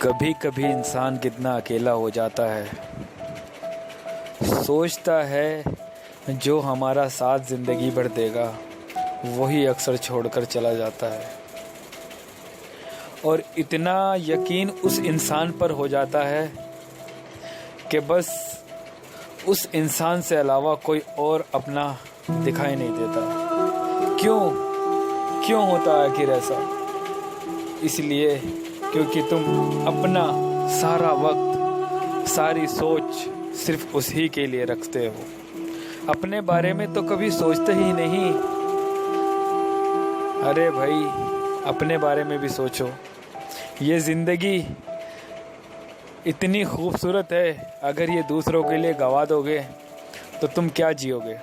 कभी कभी इंसान कितना अकेला हो जाता है, सोचता है जो हमारा साथ ज़िंदगी भर देगा वही अक्सर छोड़कर चला जाता है। और इतना यकीन उस इंसान पर हो जाता है कि बस उस इंसान से अलावा कोई और अपना दिखाई नहीं देता। क्यों होता है आखिर ऐसा? इसलिए क्योंकि तुम अपना सारा वक्त, सारी सोच सिर्फ उसी के लिए रखते हो। अपने बारे में तो कभी सोचते ही नहीं। अरे भाई, अपने बारे में भी सोचो। ये ज़िंदगी इतनी खूबसूरत है, अगर ये दूसरों के लिए गवा दोगे तो तुम क्या जियोगे?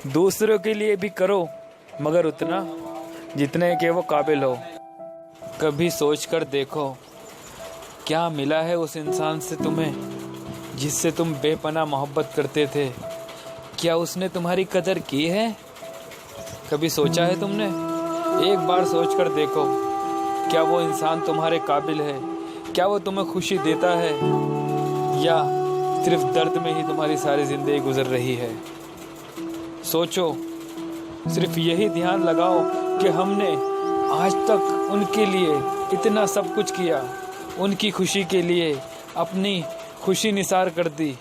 दूसरों के लिए भी करो, मगर उतना जितने के वो काबिल हो। कभी सोच कर देखो, क्या मिला है उस इंसान से तुम्हें जिससे तुम बेपनाह मोहब्बत करते थे? क्या उसने तुम्हारी कदर की है? कभी सोचा है तुमने? एक बार सोच कर देखो, क्या वो इंसान तुम्हारे काबिल है? क्या वो तुम्हें खुशी देता है, या सिर्फ दर्द में ही तुम्हारी सारी ज़िंदगी गुजर रही है? सोचो, सिर्फ यही ध्यान लगाओ कि हमने आज तक उनके लिए इतना सब कुछ किया, उनकी खुशी के लिए अपनी खुशी निसार कर दी,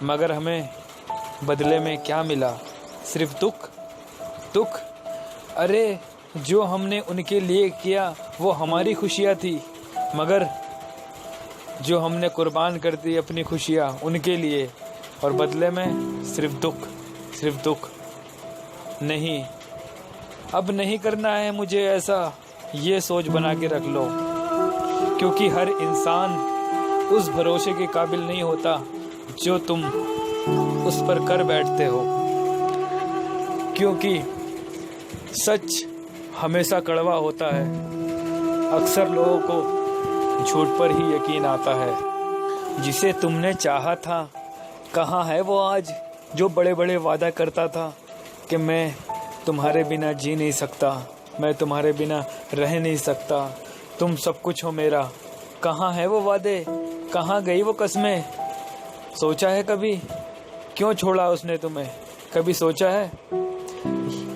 मगर हमें बदले में क्या मिला? सिर्फ दुख। अरे, जो हमने उनके लिए किया वो हमारी खुशियाँ थी, मगर जो हमने कुर्बान कर दी अपनी खुशियाँ उनके लिए, और बदले में सिर्फ दुख। नहीं, अब नहीं करना है मुझे ऐसा, ये सोच बना के रख लो। क्योंकि हर इंसान उस भरोसे के काबिल नहीं होता जो तुम उस पर कर बैठते हो। क्योंकि सच हमेशा कड़वा होता है। अक्सर लोगों को झूठ पर ही यकीन आता है। जिसे तुमने चाहा था, कहाँ है वो आज जो बड़े बड़े वादा करता था कि मैं तुम्हारे बिना जी नहीं सकता, मैं तुम्हारे बिना रह नहीं सकता, तुम सब कुछ हो मेरा? कहाँ है वो वादे? कहाँ गई वो कस्में? सोचा है कभी क्यों छोड़ा उसने तुम्हें? कभी सोचा है?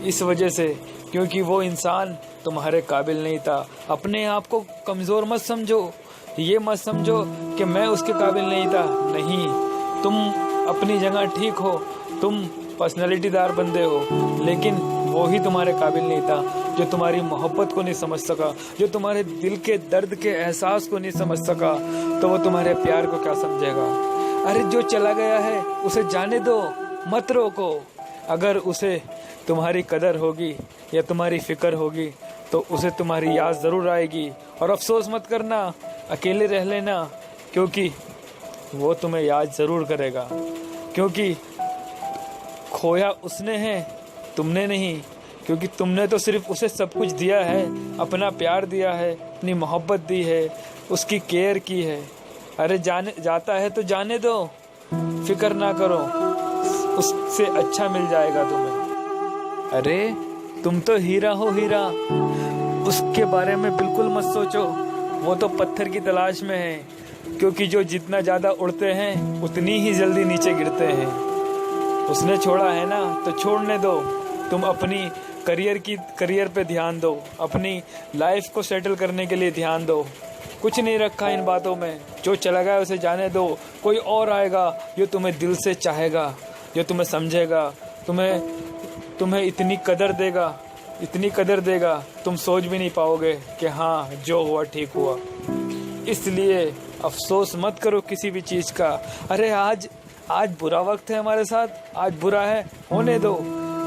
इस वजह से, क्योंकि वो इंसान तुम्हारे काबिल नहीं था। अपने आप को कमज़ोर मत समझो, ये मत समझो कि मैं उसके काबिल नहीं था। नहीं, तुम अपनी जगह ठीक हो, तुम पर्सनैलिटीदार बंदे हो, लेकिन वो ही तुम्हारे काबिल नहीं था जो तुम्हारी मोहब्बत को नहीं समझ सका, जो तुम्हारे दिल के दर्द के एहसास को नहीं समझ सका, तो वो तुम्हारे प्यार को क्या समझेगा? अरे, जो चला गया है उसे जाने दो, मत रोको। अगर उसे तुम्हारी कदर होगी या तुम्हारी फिक्र होगी तो उसे तुम्हारी याद ज़रूर आएगी। और अफसोस मत करना, अकेले रह लेना, क्योंकि वो तुम्हें याद ज़रूर करेगा। क्योंकि खोया उसने है, तुमने नहीं। क्योंकि तुमने तो सिर्फ उसे सब कुछ दिया है, अपना प्यार दिया है, अपनी मोहब्बत दी है, उसकी केयर की है। अरे, जाता है तो जाने दो, फिक्र ना करो, उससे अच्छा मिल जाएगा तुम्हें। अरे, तुम तो हीरा हो, हीरा। उसके बारे में बिल्कुल मत सोचो, वो तो पत्थर की तलाश में है। क्योंकि जो जितना ज़्यादा उड़ते हैं उतनी ही जल्दी नीचे गिरते हैं। उसने छोड़ा है ना, तो छोड़ने दो। तुम अपनी करियर पे ध्यान दो, अपनी लाइफ को सेटल करने के लिए ध्यान दो। कुछ नहीं रखा इन बातों में। जो चला गया उसे जाने दो। कोई और आएगा जो तुम्हें दिल से चाहेगा, जो तुम्हें समझेगा, तुम्हें इतनी कदर देगा तुम सोच भी नहीं पाओगे कि हाँ, जो हुआ ठीक हुआ। इसलिए अफसोस मत करो किसी भी चीज़ का। अरे, आज बुरा वक्त है हमारे साथ, आज बुरा है, होने दो।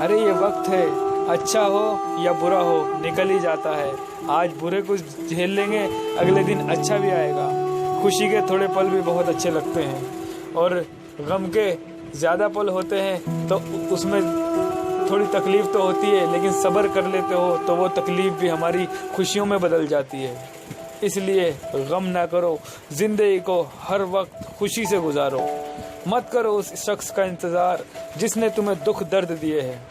अरे, ये वक्त है, अच्छा हो या बुरा हो, निकल ही जाता है। आज बुरे कुछ झेल लेंगे, अगले दिन अच्छा भी आएगा। खुशी के थोड़े पल भी बहुत अच्छे लगते हैं, और गम के ज़्यादा पल होते हैं तो उसमें थोड़ी तकलीफ़ तो होती है, लेकिन सब्र कर लेते हो तो वो तकलीफ़ भी हमारी खुशियों में बदल जाती है। इसलिए गम ना करो, ज़िंदगी को हर वक्त खुशी से गुजारो। मत करो उस शख्स का इंतज़ार जिसने तुम्हें दुख दर्द दिए हैं।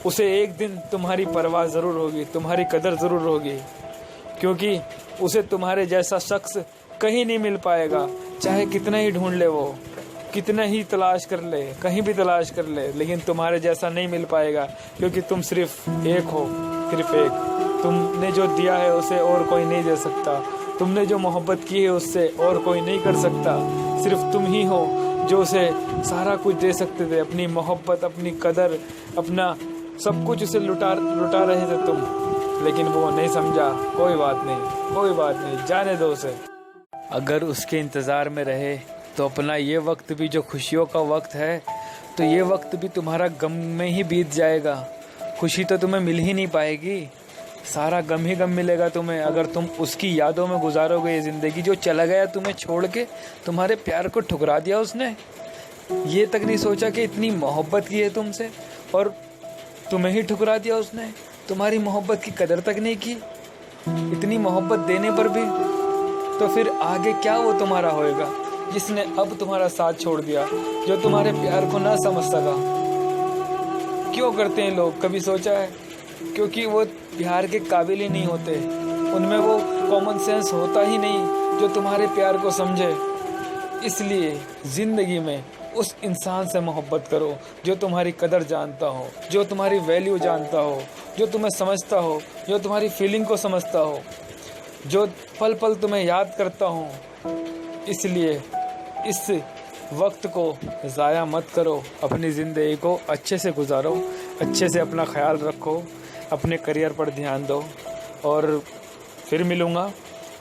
उसे एक दिन तुम्हारी परवाह ज़रूर होगी, तुम्हारी कदर ज़रूर होगी। क्योंकि उसे तुम्हारे जैसा शख्स कहीं नहीं मिल पाएगा। चाहे कितना ही ढूंढ ले, वो कितना ही तलाश कर ले, कहीं भी तलाश कर ले, लेकिन तुम्हारे जैसा नहीं मिल पाएगा, क्योंकि तुम सिर्फ एक हो, सिर्फ एक। तुमने जो दिया है उसे और कोई नहीं दे सकता। तुमने जो मोहब्बत की है उससे और कोई नहीं कर सकता। सिर्फ तुम ही हो जो उसे सारा कुछ दे सकते थे, अपनी मोहब्बत, अपनी कदर, अपना सब कुछ उसे लुटा रहे थे तुम, लेकिन वो नहीं समझा। कोई बात नहीं, कोई बात नहीं, जाने दो उसे। अगर उसके इंतज़ार में रहे तो अपना ये वक्त भी जो खुशियों का वक्त है, तो ये वक्त भी तुम्हारा गम में ही बीत जाएगा। खुशी तो तुम्हें मिल ही नहीं पाएगी, सारा गम ही गम मिलेगा तुम्हें अगर तुम उसकी यादों में गुजारोगे ये ज़िंदगी। जो चला गया तुम्हें छोड़ के, तुम्हारे प्यार को ठुकरा दिया उसने, ये तक नहीं सोचा कि इतनी मोहब्बत की है तुमसे और तुम्हें ही ठुकरा दिया उसने। तुम्हारी मोहब्बत की कदर तक नहीं की, इतनी मोहब्बत देने पर भी। तो फिर आगे क्या वो तुम्हारा होएगा जिसने अब तुम्हारा साथ छोड़ दिया, जो तुम्हारे प्यार को ना समझ सका। क्यों करते हैं लोग, कभी सोचा है? क्योंकि वो प्यार के काबिल ही नहीं होते, उनमें वो कॉमन सेंस होता ही नहीं जो तुम्हारे प्यार को समझे। इसलिए ज़िंदगी में उस इंसान से मोहब्बत करो जो तुम्हारी कदर जानता हो, जो तुम्हारी वैल्यू जानता हो, जो तुम्हें समझता हो, जो तुम्हारी फीलिंग को समझता हो, जो पल पल तुम्हें याद करता हो। इसलिए इस वक्त को ज़ाया मत करो, अपनी ज़िंदगी को अच्छे से गुजारो, अच्छे से अपना ख्याल रखो, अपने करियर पर ध्यान दो। और फिर मिलूँगा,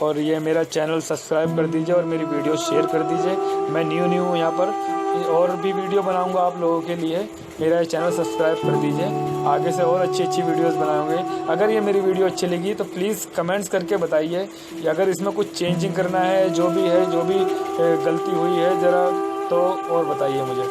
और ये मेरा चैनल सब्सक्राइब कर दीजिए और मेरी वीडियो शेयर कर दीजिए। मैं न्यू हूँ यहाँ पर, और भी वीडियो बनाऊँगा आप लोगों के लिए। मेरा चैनल सब्सक्राइब कर दीजिए, आगे से और अच्छी वीडियोस बनाऊंगे। अगर ये मेरी वीडियो अच्छी लगी तो प्लीज़ कमेंट्स करके बताइए, या अगर इसमें कुछ चेंजिंग करना है, जो भी गलती हुई है ज़रा तो और बताइए मुझे।